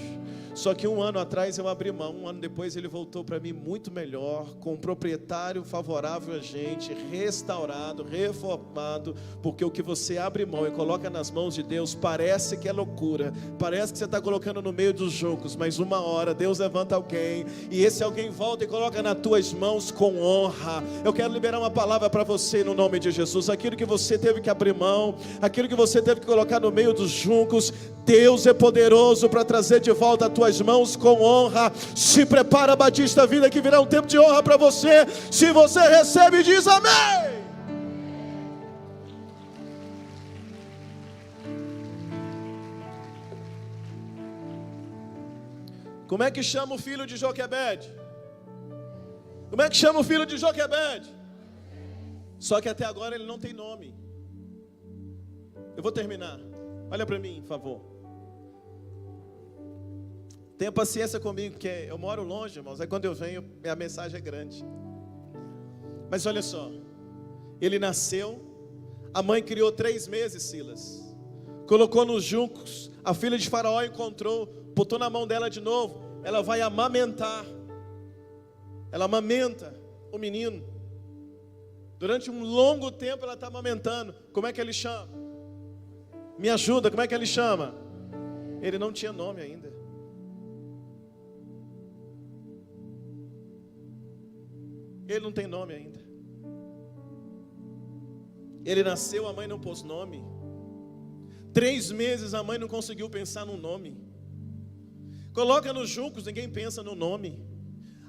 Só que 1 ano atrás eu abri mão, 1 ano depois ele voltou para mim muito melhor, com um proprietário favorável a gente, restaurado, reformado, porque o que você abre mão e coloca nas mãos de Deus, parece que é loucura, parece que você está colocando no meio dos juncos, mas uma hora Deus levanta alguém, e esse alguém volta e coloca nas tuas mãos com honra. Eu quero liberar uma palavra para você no nome de Jesus. Aquilo que você teve que abrir mão, aquilo que você teve que colocar no meio dos juncos, Deus é poderoso para trazer de volta as tuas mãos com honra. Se prepara, Batista Vida, que virá um tempo de honra para você. Se você recebe, diz amém. Como é que chama o filho de Joquebede? Como é que chama o filho de Joquebede? Só que até agora ele não tem nome. Eu vou terminar. Olha para mim, por favor. Tenha paciência comigo, porque eu moro longe, irmãos. Aí quando eu venho, a mensagem é grande. Mas olha só. Ele nasceu. A mãe criou 3 meses, Silas. Colocou nos juncos. A filha de Faraó encontrou. Botou na mão dela de novo. Ela vai amamentar. Ela amamenta o menino. Durante um longo tempo ela está amamentando. Como é que ele chama? Me ajuda, como é que ele chama? Ele não tinha nome ainda. Ele não tem nome ainda. Ele nasceu, a mãe não pôs nome. 3 meses a mãe não conseguiu pensar no nome. Coloca nos juncos, ninguém pensa no nome.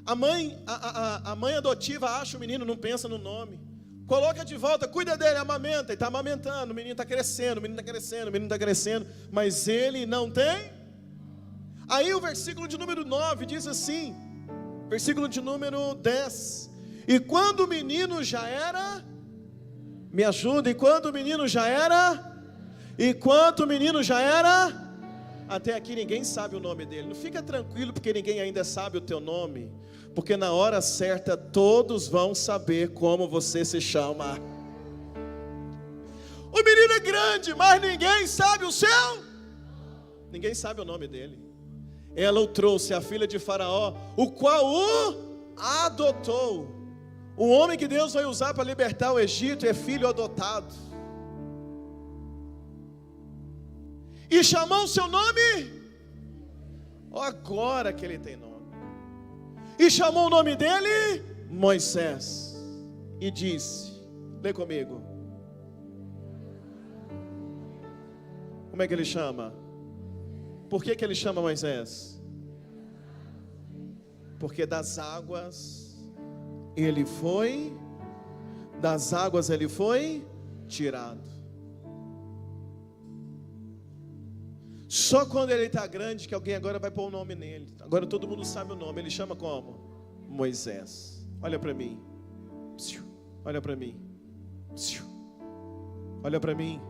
A mãe adotiva acha o menino, não pensa no nome. Coloca de volta, cuida dele, amamenta. E está amamentando, o menino está crescendo, o menino está crescendo, o menino está crescendo. Mas ele não tem. Aí o versículo de número 9 diz assim. Versículo de número 10. E quando o menino já era... Me ajuda, e quando o menino já era... E quando o menino já era... Até aqui ninguém sabe o nome dele. Não fica tranquilo porque ninguém ainda sabe o teu nome. Porque na hora certa todos vão saber como você se chama. O menino é grande, mas ninguém sabe o seu. Ninguém sabe o nome dele. Ela o trouxe, a filha de Faraó, o qual o adotou. O homem que Deus vai usar para libertar o Egito é filho adotado. E chamou o seu nome. Agora que ele tem nome. E chamou o nome dele Moisés. E disse, lê comigo. Como é que ele chama? Por que ele chama Moisés? Porque das águas ele foi tirado. Só quando ele está grande que alguém agora vai pôr o nome nele. Agora todo mundo sabe o nome. Ele chama como? Moisés. Olha para mim. Olha para mim. Olha para mim.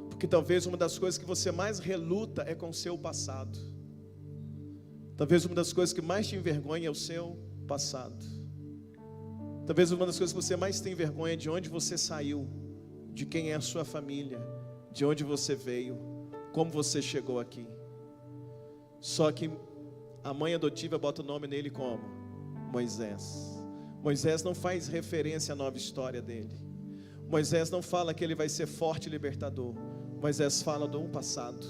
Porque talvez uma das coisas que você mais reluta é com o seu passado. Talvez uma das coisas que mais te envergonha é o seu passado. Talvez uma das coisas que você mais tem vergonha é de onde você saiu, de quem é a sua família, de onde você veio, como você chegou aqui. Só que a mãe adotiva bota o nome nele como? Moisés. Moisés não faz referência à nova história dele. Moisés não fala que ele vai ser forte e libertador. Moisés fala do passado.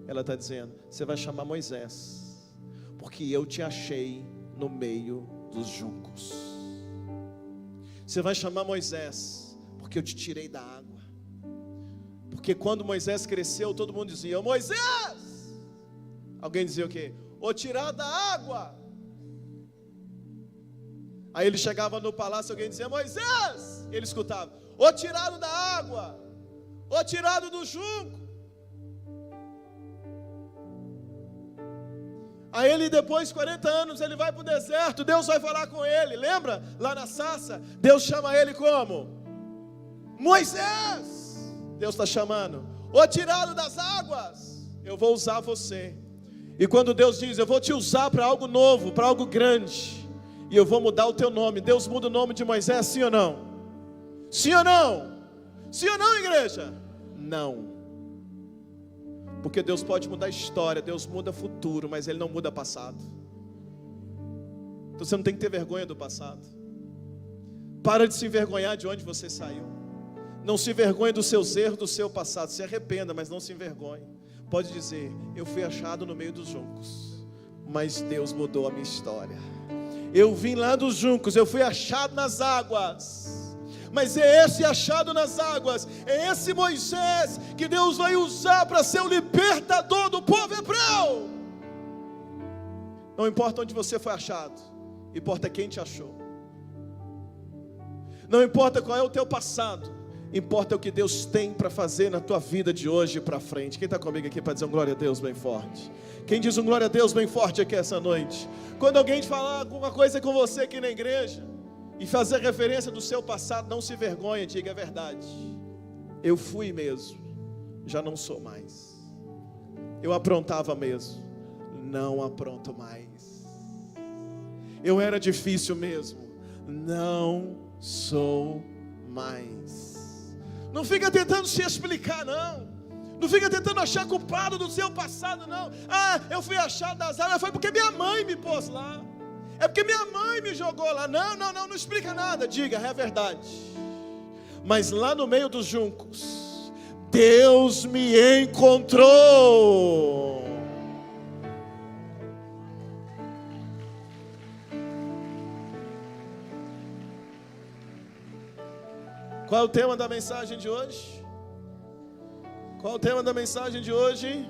Ela está dizendo, você vai chamar Moisés, porque eu te achei no meio dos juncos. Você vai chamar Moisés, porque eu te tirei da água. Porque quando Moisés cresceu, todo mundo dizia, Moisés! Alguém dizia o quê? Ô tirado da água! Aí ele chegava no palácio, alguém dizia, Moisés! Ele escutava, ô tirado da água! Ô tirado do junco! Aí ele depois de 40 anos, ele vai para o deserto, Deus vai falar com ele, lembra? Lá na sarça, Deus chama ele como? Moisés! Deus está chamando, ô tirado das águas, eu vou usar você. E quando Deus diz, eu vou te usar para algo novo, para algo grande, e eu vou mudar o teu nome, Deus muda o nome de Moisés, sim ou não? Sim ou não? Sim ou não, igreja? Não. Porque Deus pode mudar a história, Deus muda o futuro, mas Ele não muda o passado. Então você não tem que ter vergonha do passado. Para de se envergonhar de onde você saiu. Não se envergonhe dos seus erros, do seu passado. Se arrependa, mas não se envergonhe. Pode dizer, eu fui achado no meio dos juncos, mas Deus mudou a minha história. Eu vim lá dos juncos, eu fui achado nas águas, mas é esse achado nas águas, é esse Moisés que Deus vai usar para ser o libertador do povo hebreu. Não importa onde você foi achado, importa quem te achou. Não importa qual é o teu passado, importa o que Deus tem para fazer na tua vida de hoje para frente. Quem está comigo aqui para dizer um glória a Deus bem forte? Quem diz um glória a Deus bem forte aqui essa noite? Quando alguém te falar alguma coisa com você aqui na igreja e fazer referência do seu passado, não se vergonhe, diga a verdade. Eu fui mesmo, já não sou mais. Eu aprontava mesmo, não apronto mais. Eu era difícil mesmo, não sou mais. Não fica tentando se explicar, não. Não fica tentando achar culpado do seu passado, não. Ah, eu fui achado das águas, foi porque minha mãe me pôs lá. É porque minha mãe me jogou lá. Não explica nada. Diga, é verdade. Mas lá no meio dos juncos, Deus me encontrou. Qual é o tema da mensagem de hoje? Qual é o tema da mensagem de hoje?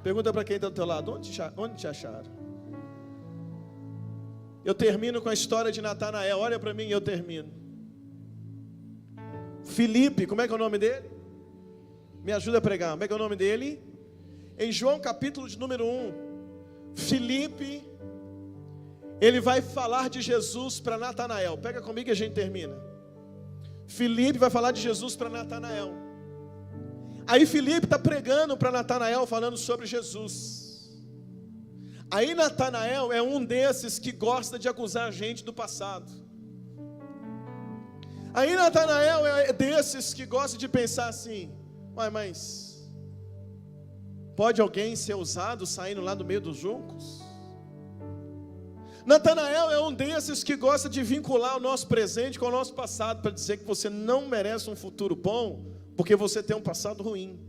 Pergunta para quem está do teu lado, onde te acharam? Eu termino com a história de Natanael, olha para mim e eu termino. Filipe, como é que é o nome dele? Me ajuda a pregar, como é que é o nome dele? Em João capítulo de número 1, Filipe, ele vai falar de Jesus para Natanael. Pega comigo e a gente termina. Filipe vai falar de Jesus para Natanael. Aí Filipe está pregando para Natanael, falando sobre Jesus. Aí Natanael é um desses que gosta de acusar a gente do passado. Aí Natanael é desses que gosta de pensar assim: mas pode alguém ser usado saindo lá do meio dos juncos? Natanael é um desses que gosta de vincular o nosso presente com o nosso passado, para dizer que você não merece um futuro bom, porque você tem um passado ruim.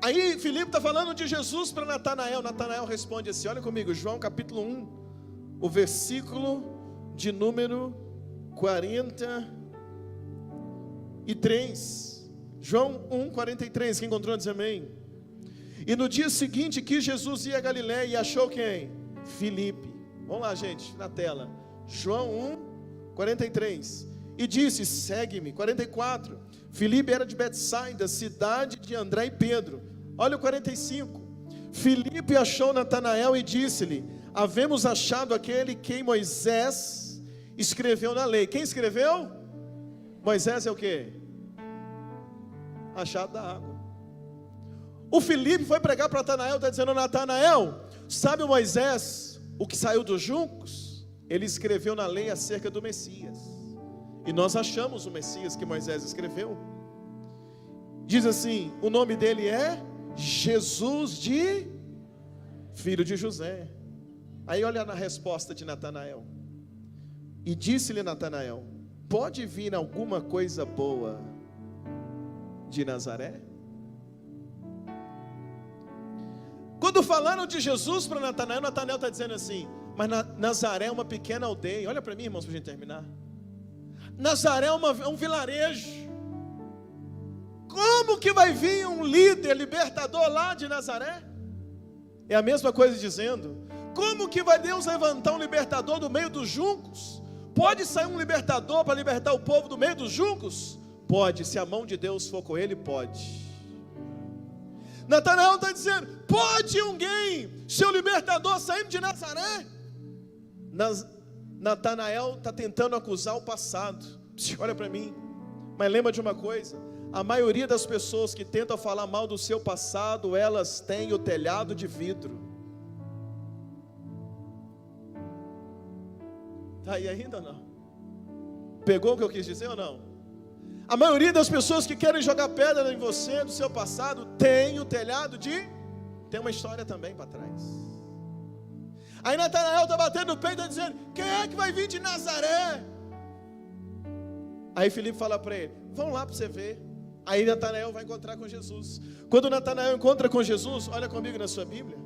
Aí Filipe está falando de Jesus para Natanael. Natanael responde assim, olha comigo, João capítulo 1, o versículo de número 43. João 1, 43, quem encontrou diz amém. E no dia seguinte que Jesus ia a Galiléia e achou quem? Filipe. Vamos lá, gente, na tela. João 1, 43. E disse, segue-me. 44. Filipe era de Betsaida, cidade de André e Pedro. Olha o 45. Filipe achou Natanael e disse-lhe, havemos achado aquele que Moisés escreveu na lei. Quem escreveu? Moisés é o quê? Achado da água. O Filipe foi pregar para Natanael, está dizendo, Natanael, sabe o Moisés, o que saiu dos juncos? Ele escreveu na lei acerca do Messias. E nós achamos o Messias que Moisés escreveu. Diz assim, o nome dele é Jesus filho de José. Aí olha na resposta de Natanael. E disse-lhe Natanael, pode vir alguma coisa boa de Nazaré? Quando falaram de Jesus para Natanael, Natanael está dizendo assim, mas Nazaré é uma pequena aldeia. Olha para mim, irmãos, para a gente terminar. Nazaré é um vilarejo. Como que vai vir um líder libertador lá de Nazaré? É a mesma coisa dizendo, como que vai Deus levantar um libertador do meio dos juncos? Pode sair um libertador para libertar o povo do meio dos juncos? Pode, se a mão de Deus for com ele, pode. Natanael está dizendo, pode alguém ser o libertador saindo de Nazaré? Natanael está tentando acusar o passado. Olha para mim, mas lembra de uma coisa, a maioria das pessoas que tentam falar mal do seu passado, elas têm o telhado de vidro. Está aí ainda ou não? Pegou o que eu quis dizer ou não? A maioria das pessoas que querem jogar pedra em você, do seu passado, tem o telhado tem uma história também para trás. Aí Natanael está batendo no peito e está dizendo, quem é que vai vir de Nazaré? Aí Filipe fala para ele, vamos lá para você ver. Aí Natanael vai encontrar com Jesus. Quando Natanael encontra com Jesus, olha comigo na sua Bíblia.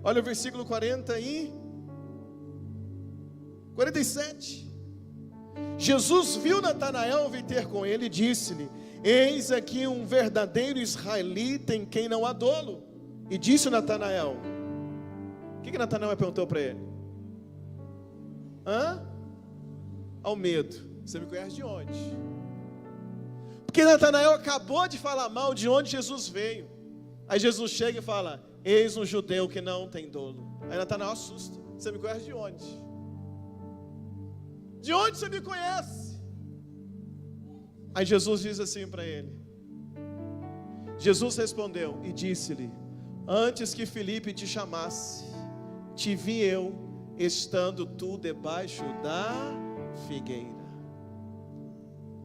Olha o versículo 47. Jesus viu Natanael vir ter com ele e disse-lhe, eis aqui um verdadeiro israelita em quem não há dolo. E disse Natanael, o que Natanael perguntou para ele? Ao medo, você me conhece de onde? Porque Natanael acabou de falar mal de onde Jesus veio. Aí Jesus chega e fala, eis um judeu que não tem dolo. Aí Natanael assusta, você me conhece de onde? De onde você me conhece? Aí Jesus diz assim para ele. Jesus respondeu e disse-lhe, Antes que Filipe te chamasse, te vi eu, estando tu debaixo da figueira.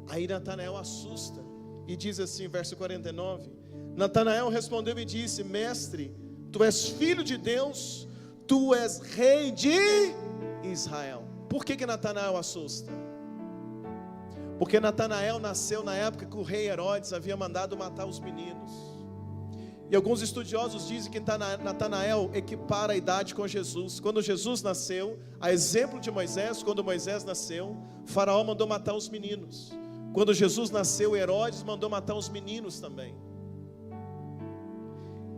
Aí Natanael assusta e diz assim, verso 49, Natanael respondeu e disse: Mestre, tu és filho de Deus, tu és rei de Israel. Por que Natanael assusta? Porque Natanael nasceu na época que o rei Herodes havia mandado matar os meninos. E alguns estudiosos dizem que Natanael equipara a idade com Jesus. Quando Jesus nasceu, a exemplo de Moisés, quando Moisés nasceu, Faraó mandou matar os meninos. Quando Jesus nasceu, Herodes mandou matar os meninos também.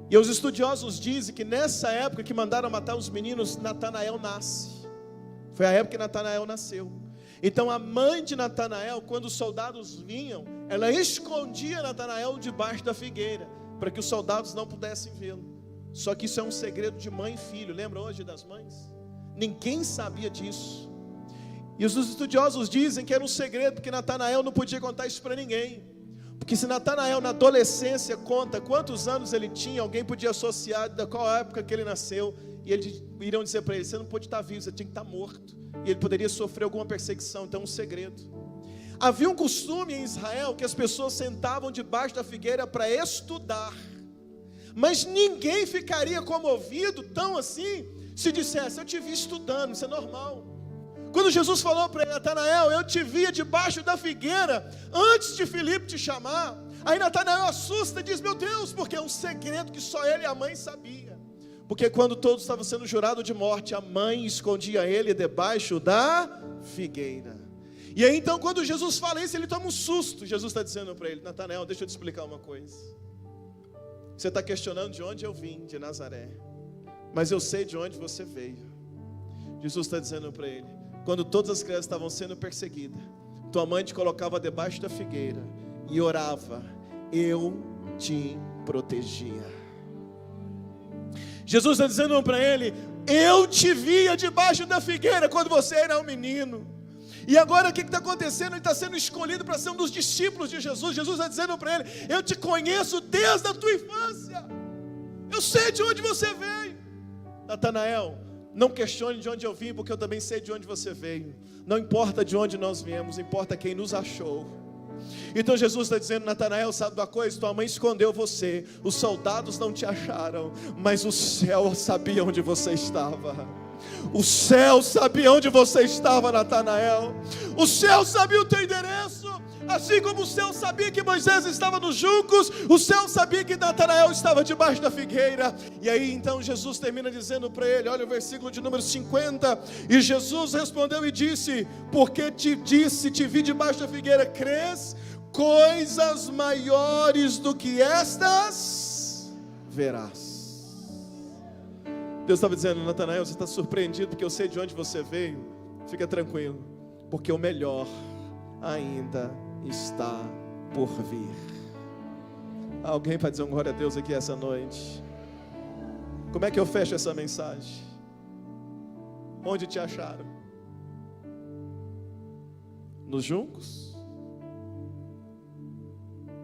E os estudiosos dizem que nessa época que mandaram matar os meninos, Natanael nasce. Foi a época que Natanael nasceu. Então a mãe de Natanael, quando os soldados vinham, ela escondia Natanael debaixo da figueira, para que os soldados não pudessem vê-lo. Só que isso é um segredo de mãe e filho. Lembra hoje das mães? Ninguém sabia disso. E os estudiosos dizem que era um segredo, porque Natanael não podia contar isso para ninguém. Porque se Natanael na adolescência conta quantos anos ele tinha, alguém podia associar da qual época que ele nasceu, e eles iriam dizer para ele: você não pode estar vivo, você tinha que estar morto. E ele poderia sofrer alguma perseguição. Então é um segredo. Havia um costume em Israel que as pessoas sentavam debaixo da figueira para estudar, mas ninguém ficaria comovido tão assim se dissesse: eu te vi estudando. Isso é normal. Quando Jesus falou para Natanael: eu te via debaixo da figueira antes de Filipe te chamar, aí Natanael assusta e diz: meu Deus, porque é um segredo que só ele e a mãe sabiam. Porque quando todos estavam sendo jurados de morte, a mãe escondia ele debaixo da figueira. E aí então quando Jesus fala isso, ele toma um susto. Jesus está dizendo para ele: Natanael, deixa eu te explicar uma coisa. Você está questionando de onde eu vim, de Nazaré, mas eu sei de onde você veio. Jesus está dizendo para ele: quando todas as crianças estavam sendo perseguidas, tua mãe te colocava debaixo da figueira e orava, eu te protegia. Jesus está dizendo para ele: eu te via debaixo da figueira quando você era um menino. E agora o que está acontecendo? Ele está sendo escolhido para ser um dos discípulos de Jesus. Jesus está dizendo para ele: eu te conheço desde a tua infância, eu sei de onde você veio. Natanael, não questione de onde eu vim, porque eu também sei de onde você veio. Não importa de onde nós viemos, importa quem nos achou. Então Jesus está dizendo: Natanael, sabe uma coisa? Tua mãe escondeu você, os soldados não te acharam, mas o céu sabia onde você estava. O céu sabia onde você estava, Natanael. O céu sabia o teu endereço. Assim como o céu sabia que Moisés estava nos juncos, o céu sabia que Natanael estava debaixo da figueira. E aí então Jesus termina dizendo para ele, olha o versículo de número 50. E Jesus respondeu e disse: porque te disse, te vi debaixo da figueira, crês? Coisas maiores do que estas verás. Deus estava dizendo: Natanael, você está surpreendido porque eu sei de onde você veio? Fica tranquilo, porque o melhor ainda está por vir. Alguém para dizer um glória a Deus aqui essa noite? Como é que eu fecho essa mensagem? Onde te acharam? Nos juncos?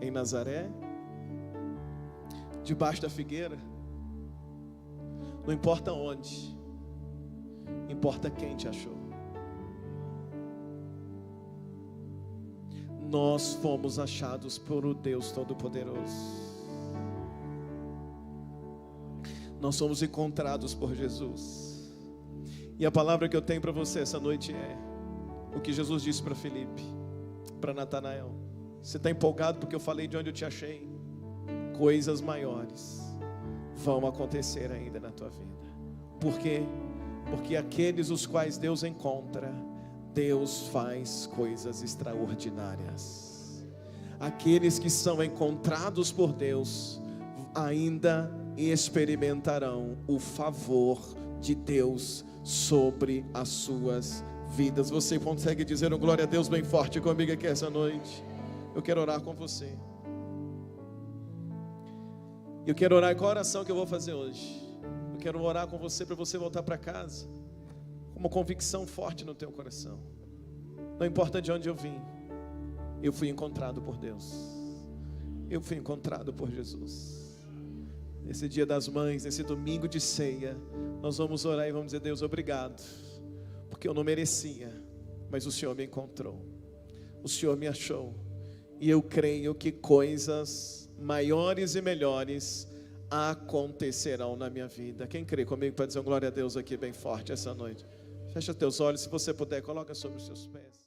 Em Nazaré? Debaixo da figueira? Não importa onde, importa quem te achou. Nós fomos achados por o Deus Todo-Poderoso. Nós somos encontrados por Jesus. E a palavra que eu tenho para você essa noite é o que Jesus disse para Filipe, para Natanael. Você está empolgado porque eu falei de onde eu te achei? Coisas maiores vão acontecer ainda na tua vida. Por quê? Porque aqueles os quais Deus encontra, Deus faz coisas extraordinárias. Aqueles que são encontrados por Deus ainda experimentarão o favor de Deus sobre as suas vidas. Você consegue dizer um glória a Deus bem forte comigo aqui essa noite? Eu quero orar com você. Eu quero orar com a oração que eu vou fazer hoje. Eu quero orar com você para você voltar para casa com uma convicção forte no teu coração. Não importa de onde eu vim, eu fui encontrado por Deus. Eu fui encontrado por Jesus. nesse Dia das Mães, nesse domingo de ceia, nós vamos orar e vamos dizer: Deus, obrigado, porque eu não merecia, mas o Senhor me encontrou, o Senhor me achou, e eu creio que coisas maiores e melhores acontecerão na minha vida. Quem crê comigo para dizer um glória a Deus aqui bem forte essa noite? Fecha teus olhos, se você puder, coloca sobre os seus pés.